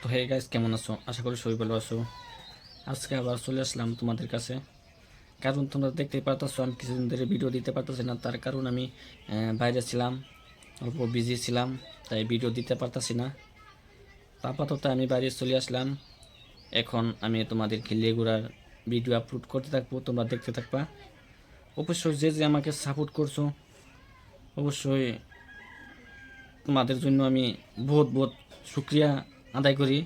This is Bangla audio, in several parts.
তো হে গাইস, কেমন আছো? আশা করি সবাই ভালো আছো। আজকে আবার চলে আসলাম তোমাদের কাছে, কারণ তোমরা দেখতেই পারতেছো আমি কিছুদিন ধরে ভিডিও দিতে পারতেছি না। তার কারণ আমি বাইরে ছিলাম, অল্প বিজি ছিলাম, তাই ভিডিও দিতে পারতেছি না। তো আপাতত আমি বাইরে চলে আসলাম। এখন আমি তোমাদেরকে লেগুলার ভিডিও আপলোড করতে থাকবো, তোমরা দেখতে থাকবা। অবশ্যই যে যে আমাকে সাপোর্ট করছো, অবশ্যই তোমাদের জন্য আমি বহুত বহুত শুক্রিয়া আদায় করি।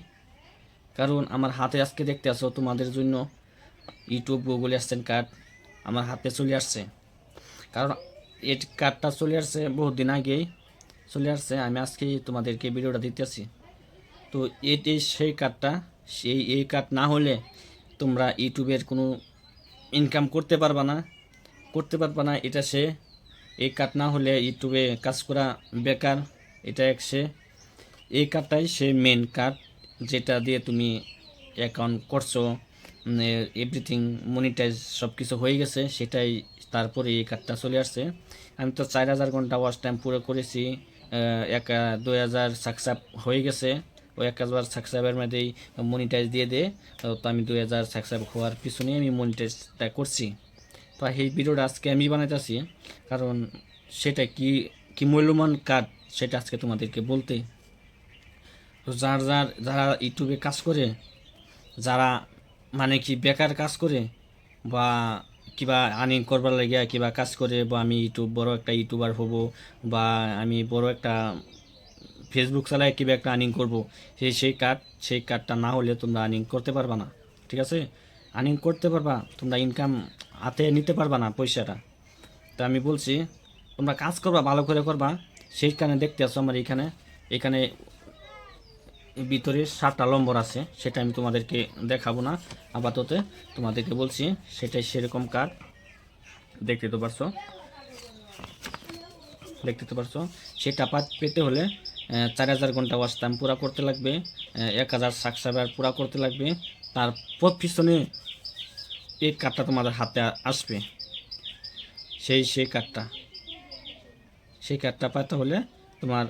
কারণ আমার হাতে আজকে দেখতে আসো তোমাদের জন্য ইউটিউব গুগল অ্যাডসেন্স কার্ড আমার হাতে চলে আসছে। কারণ এই কার্ডটা চলে আসছে বহুত দিন আগেই চলে আসছে, আমি আজকে তোমাদেরকে ভিডিওটা দিতেছি। তো এটি সেই কার্ডটা, এই কার্ড না হলে তোমরা ইউটিউবের কোনো ইনকাম করতে পারবা না। এটা সে এই কার্ড না হলে ইউটিউবে কাজ করা বেকার। এটা সে এই কার্ডটাই সে মেন কার্ড, যেটা দিয়ে তুমি অ্যাকাউন্ট করছো, এভরিথিং মনিটাইজ সব কিছু হয়ে গেছে, সেটাই। তারপরে এই কার্ডটা চলে আসছে। আমি তো 4000 ঘন্টা ওয়াচ টাইম পুরো করেছি, 2000 হয়ে গেছে। ওই 1000 সাবস্ক্রাইবের মধ্যেই মনিটাইজ দিয়ে দে। তো আমি 2000 সাবস্ক্রাইব হওয়ার পিছনে আমি মনিটাইজটা করছি। তো এই ভিডিওটা আজকে আমি বানাইতেছি, কারণ সেটা কি কি মূল্যবান কার্ড সেটা আজকে তোমাদেরকে বলতে। তো যারা ইউটিউবে কাজ করে, যারা মানে কি বেকার কাজ করে, বা কিবা আর্নিং করবার লাগিয়া কিবা কাজ করে, বা আমি বড় একটা ইউটিউবার হব, বা আমি বড় একটা ফেসবুক চালায় কিবা একটা আর্নিং করব, সেই কার্ডটা না হলে তোমরা আর্নিং করতে পারবা না। ঠিক আছে? আর্নিং করতে পারবা, তোমরা ইনকাম হাতে নিতে পারবা না পয়সাটা। তো আমি বলছি তোমরা কাজ করবা, ভালো করে করবা। সেইখানে দেখতে আসো আমার এখানে ভিতরে 7টা নম্বর আছে, সেটা আমি তোমাদেরকে দেখাবো না আপাতত, তোমাদেরকে বলছি সেটাই সেরকম কার্ড। দেখতে তো পারছো সেটা পেতে হলে 4000 ঘন্টা ওয়াচ টাইম পুরা করতে লাগবে, 1000 সাবস্ক্রাইবার পুরা করতে লাগবে। তার পিছনে এই কার্ডটা তোমাদের হাতে আসবে। সেই কার্ডটা পেতে হলে তোমার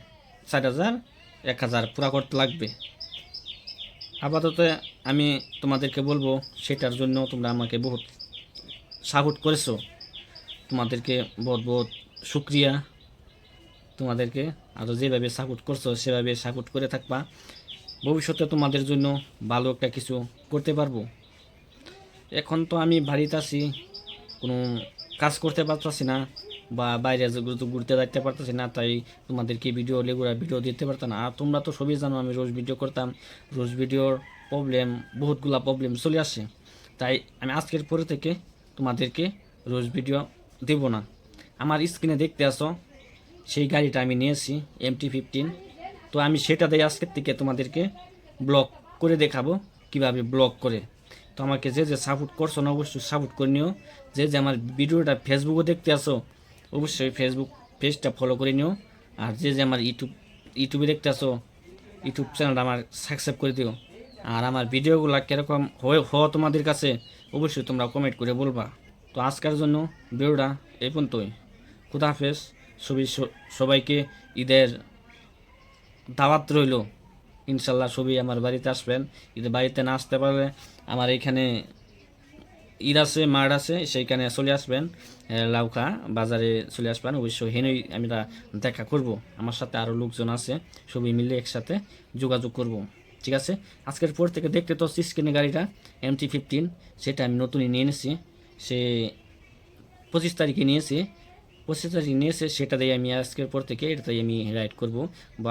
4000 1000 পুরা করতে লাগবে। আপাতত আমি তোমাদেরকে বলবো, সেটার জন্য তোমরা আমাকে বহুত সাপোর্ট করেছো, তোমাদেরকে বহুত বহুত শুক্রিয়া। তোমাদেরকে আরও যেভাবে সাপোর্ট করছো সেভাবে সাপোর্ট করে থাকবা। ভবিষ্যতে তোমাদের জন্য ভালো একটা কিছু করতে পারবো। এখন তো আমি বাড়িতে আছি, কোনো কাজ করতে পারতেছি না, বা বাইরে ঘুরতে যাইতে পারতেছি না, তাই তোমাদেরকে রেগুলার ভিডিও দিতে পারতাম না। আর তোমরা তো সবই জানো আমি রোজ ভিডিও করতাম, রোজ ভিডিওর বহুতগুলা প্রবলেম চলে আসে। তাই আমি আজকের পরে থেকে তোমাদেরকে রোজ ভিডিও দেব না। আমার স্ক্রিনে দেখতে আসো সেই গাড়িটা আমি নিয়েছি, MT-15। তো আমি সেটা দিয়ে আজকের থেকে তোমাদেরকে ব্লগ করে দেখাবো কিভাবে ব্লগ করে। তো আমাকে যে যে সাপোর্ট করছো না, অবশ্যই সাপোর্ট করে নিও। যে আমার ভিডিওটা ফেসবুকে দেখতে আসো, অবশ্যই ফেসবুক পেজটা ফলো করে নিও। আর যে আমার ইউটিউবে দেখতে আসো, ইউটিউব চ্যানেলটা আমার সাবস্ক্রাইব করে দিও। আর আমার ভিডিওগুলো কীরকম হওয়া তোমাদের কাছে অবশ্যই তোমরা কমেন্ট করে বলবা। তো আজকের জন্য ভিডিওটা এই পর্যন্তই। খুদা হাফেজ। সবাইকে ঈদের দাওয়াত রইল। ইনশাল্লাহ সবই আমার বাড়িতে আসবেন। ঈদের বাড়িতে না আসতে পারলে আমার এইখানে ঈদ আছে, মাঠ আছে, সেইখানে চলে আসবেন। লাউখা বাজারে চলে আসবেন, অবশ্যই হেনই আমরা দেখা করব। আমার সাথে আরও লোকজন আছে, সবই মিলে একসাথে যোগাযোগ করব। ঠিক আছে? আজকের পর থেকে দেখতে তো স্ক্রিনে গাড়িটা MT-15, সেটা আমি নতুনই নিয়ে এনেছি। সে 25 তারিখে নিয়েছে, সেটা দিয়ে আমি আজকের পর থেকে এটাতেই আমি রাইড করব। বা